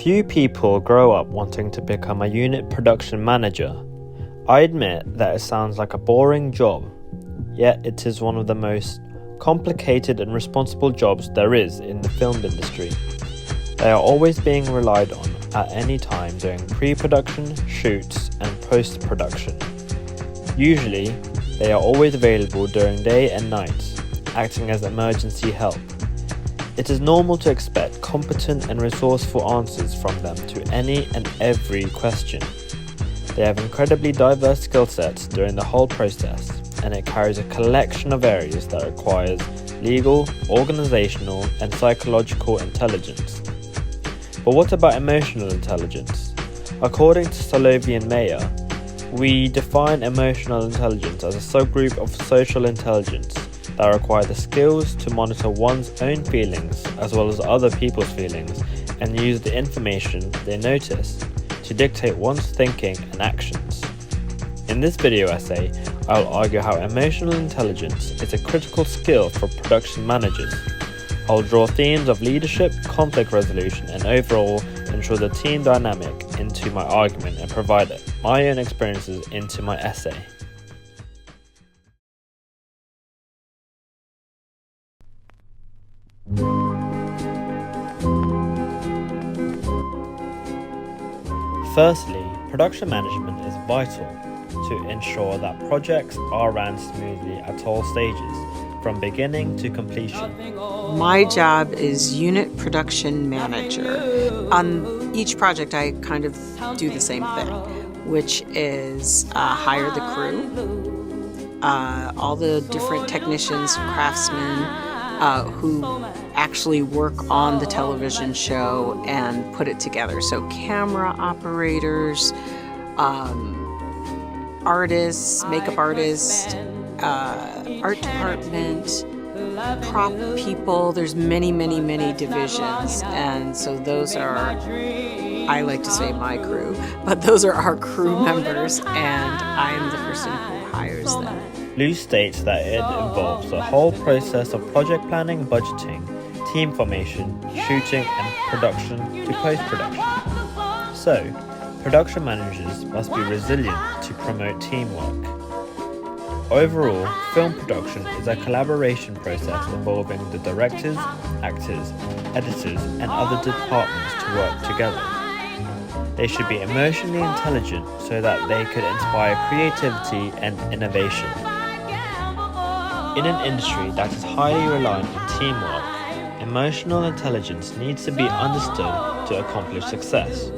Few people grow up wanting to become a unit production manager. I admit that it sounds like a boring job, yet it is one of the most complicated and responsible jobs there is in the film industry. They are always being relied on at any time during pre-production, shoots and post-production. Usually, they are always available during day and night, acting as emergency help. It is normal to expect competent and resourceful answers from them to any and every question. They have incredibly diverse skill sets during the whole process, and it carries a collection of areas that requires legal, organizational, and psychological intelligence. But what about emotional intelligence? According to Salovey and Mayer, we define emotional intelligence as a subgroup of social intelligence that require the skills to monitor one's own feelings as well as other people's feelings and use the information they notice to dictate one's thinking and actions. In this video essay, I'll argue how emotional intelligence is a critical skill for production managers. I'll draw themes of leadership, conflict resolution, and overall ensure the team dynamic into my argument and provide my own experiences into my essay. Firstly, production management is vital to ensure that projects are ran smoothly at all stages, from beginning to completion. My job is unit production manager. On each project, I kind of do the same thing, which is hire the crew, all the different technicians, craftsmen, who actually work on the television show and put it together. So camera operators, artists, makeup artists, art department, prop people. There's many divisions, and so those are, I like to say my crew, but those are our crew members, and I'm the person who hires them. Lou states that it involves the whole process of project planning, budgeting, team formation, shooting and production to post-production. So, production managers must be resilient to promote teamwork. Overall, film production is a collaboration process involving the directors, actors, editors and other departments to work together. They should be emotionally intelligent so that they could inspire creativity and innovation. In an industry that is highly reliant on teamwork, emotional intelligence needs to be understood to accomplish success.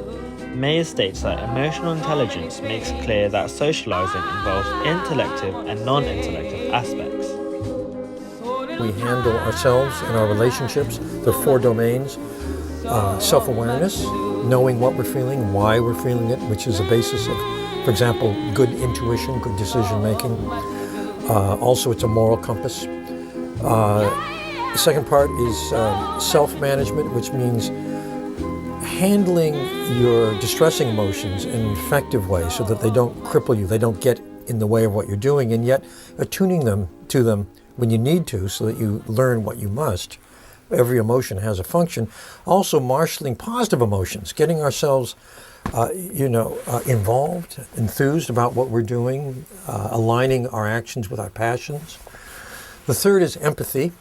Mayer states that emotional intelligence makes clear that socializing involves intellective and non-intellective aspects. We handle ourselves and our relationships. There are 4 domains. Self-awareness, knowing what we're feeling, why we're feeling it, which is the basis of, for example, good intuition, good decision-making. Also, it's a moral compass. The second part is self-management, which means handling your distressing emotions in an effective way so that they don't cripple you, they don't get in the way of what you're doing, and yet attuning them to them when you need to so that you learn what you must. Every emotion has a function. Also, marshaling positive emotions, getting ourselves involved, enthused about what we're doing, aligning our actions with our passions. The third is empathy,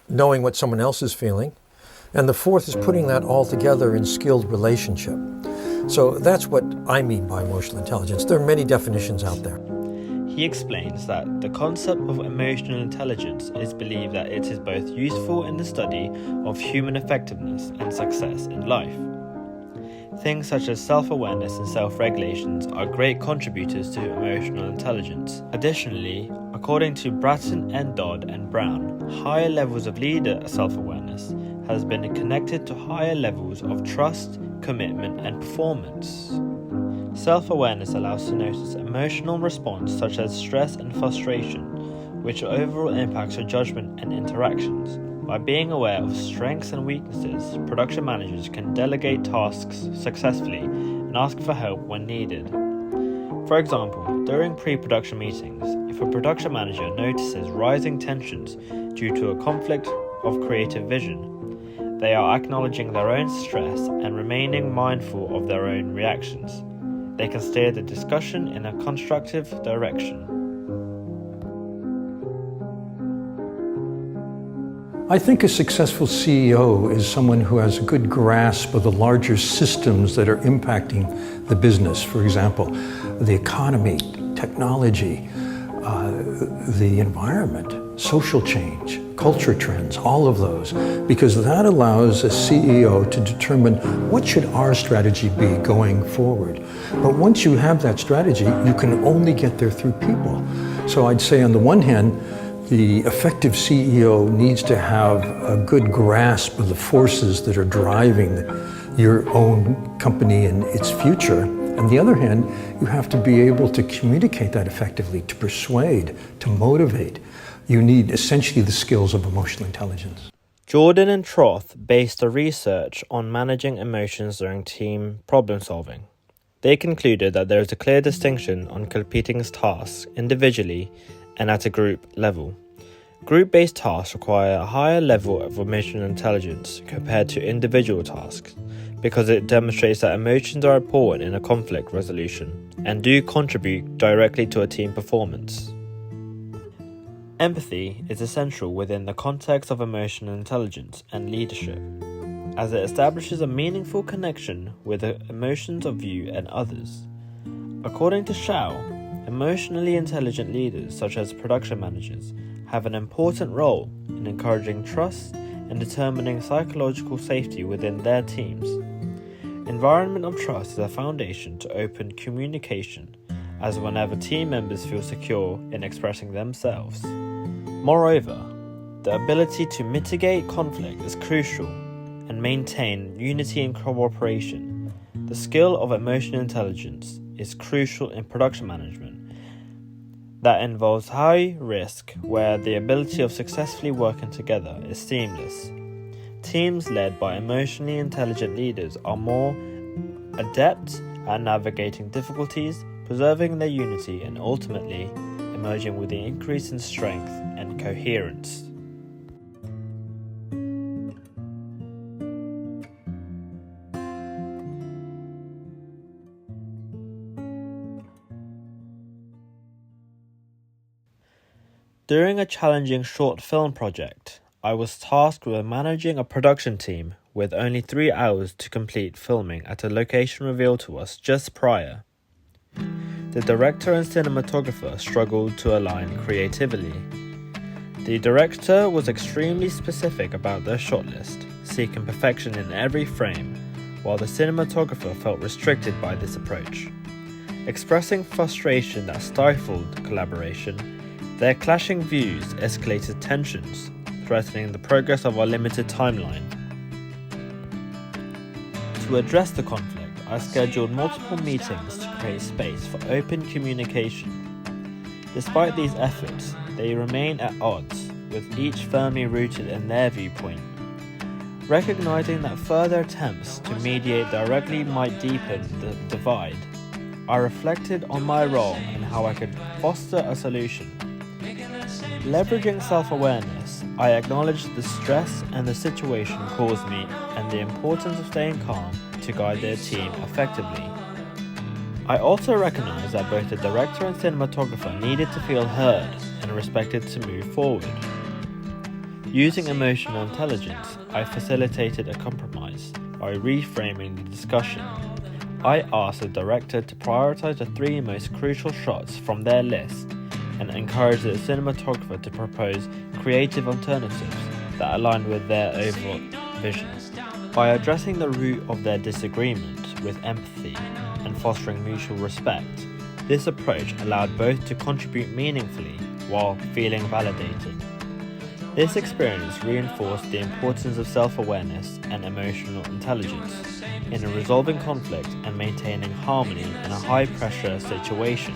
knowing what someone else is feeling. And the fourth is putting that all together in skilled relationship. So that's what I mean by emotional intelligence. There are many definitions out there. He explains that the concept of emotional intelligence is believed that it is both useful in the study of human effectiveness and success in life. Things such as self-awareness and self-regulations are great contributors to emotional intelligence. Additionally, according to Bratton and Dodd and Brown, higher levels of leader self-awareness has been connected to higher levels of trust, commitment, and performance. Self-awareness allows to notice emotional response such as stress and frustration, which overall impacts your judgment and interactions. By being aware of strengths and weaknesses, production managers can delegate tasks successfully and ask for help when needed. For example, during pre-production meetings, if a production manager notices rising tensions due to a conflict of creative vision, They are acknowledging their own stress and remaining mindful of their own reactions. They can steer the discussion in a constructive direction. I think a successful CEO is someone who has a good grasp of the larger systems that are impacting the business. For example, the economy, technology, the environment, social change, culture trends, all of those, because that allows a CEO to determine what should our strategy be going forward. But once you have that strategy, you can only get there through people. So I'd say on the one hand, the effective CEO needs to have a good grasp of the forces that are driving your own company and its future. On the other hand, you have to be able to communicate that effectively, to persuade, to motivate. You need essentially the skills of emotional intelligence. Jordan and Troth based their research on managing emotions during team problem solving. They concluded that there is a clear distinction on completing tasks individually and at a group level. Group-based tasks require a higher level of emotional intelligence compared to individual tasks, because it demonstrates that emotions are important in a conflict resolution and do contribute directly to a team performance. Empathy is essential within the context of emotional intelligence and leadership, as it establishes a meaningful connection with the emotions of you and others. According to Shao, emotionally intelligent leaders, such as production managers, have an important role in encouraging trust and determining psychological safety within their teams. Environment of trust is a foundation to open communication, as whenever team members feel secure in expressing themselves. Moreover, the ability to mitigate conflict is crucial and maintain unity and cooperation. The skill of emotional intelligence is crucial in production management that involves high risk, where the ability of successfully working together is seamless. Teams led by emotionally intelligent leaders are more adept at navigating difficulties, preserving their unity, and ultimately emerging with the increase in strength and coherence. During a challenging short film project, I was tasked with managing a production team with only 3 hours to complete filming at a location revealed to us just prior. The director and cinematographer struggled to align creatively. The director was extremely specific about their shot list, seeking perfection in every frame, while the cinematographer felt restricted by this approach. Expressing frustration that stifled collaboration, their clashing views escalated tensions, threatening the progress of our limited timeline. To address the conflict, I scheduled multiple meetings to create space for open communication. Despite these efforts, they remain at odds, with each firmly rooted in their viewpoint. Recognizing that further attempts to mediate directly might deepen the divide, I reflected on my role and how I could foster a solution. Leveraging self-awareness, I acknowledged the stress and the situation caused me and the importance of staying calm to guide their team effectively. I also recognized that both the director and cinematographer needed to feel heard and respected to move forward. Using emotional intelligence, I facilitated a compromise by reframing the discussion. I asked the director to prioritize the 3 most crucial shots from their list and encouraged the cinematographer to propose creative alternatives that aligned with their overall vision. By addressing the root of their disagreement with empathy and fostering mutual respect, this approach allowed both to contribute meaningfully while feeling validated. This experience reinforced the importance of self-awareness and emotional intelligence in resolving conflict and maintaining harmony in a high-pressure situation.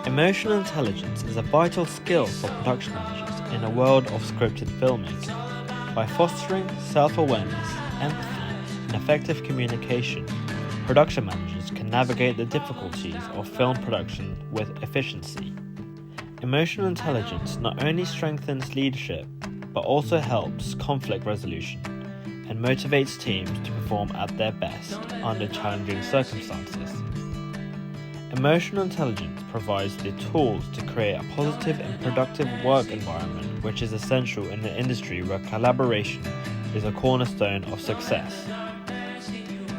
Emotional intelligence is a vital skill for production managers in a world of scripted filmmaking. By fostering self-awareness, empathy, and effective communication, production managers can navigate the difficulties of film production with efficiency. Emotional intelligence not only strengthens leadership, but also helps conflict resolution and motivates teams to perform at their best under challenging circumstances. Emotional intelligence provides the tools to create a positive and productive work environment, which is essential in an industry where collaboration is a cornerstone of success.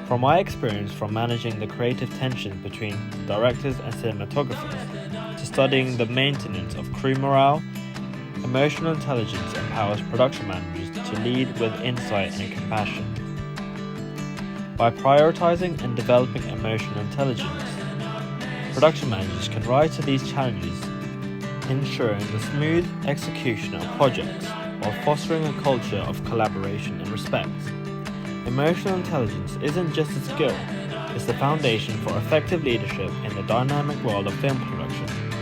From my experience from managing the creative tensions between directors and cinematographers, to studying the maintenance of crew morale, emotional intelligence empowers production managers to lead with insight and compassion. By prioritizing and developing emotional intelligence, production managers can rise to these challenges, ensuring the smooth execution of projects while fostering a culture of collaboration and respect. Emotional intelligence isn't just a skill, it's the foundation for effective leadership in the dynamic world of film production.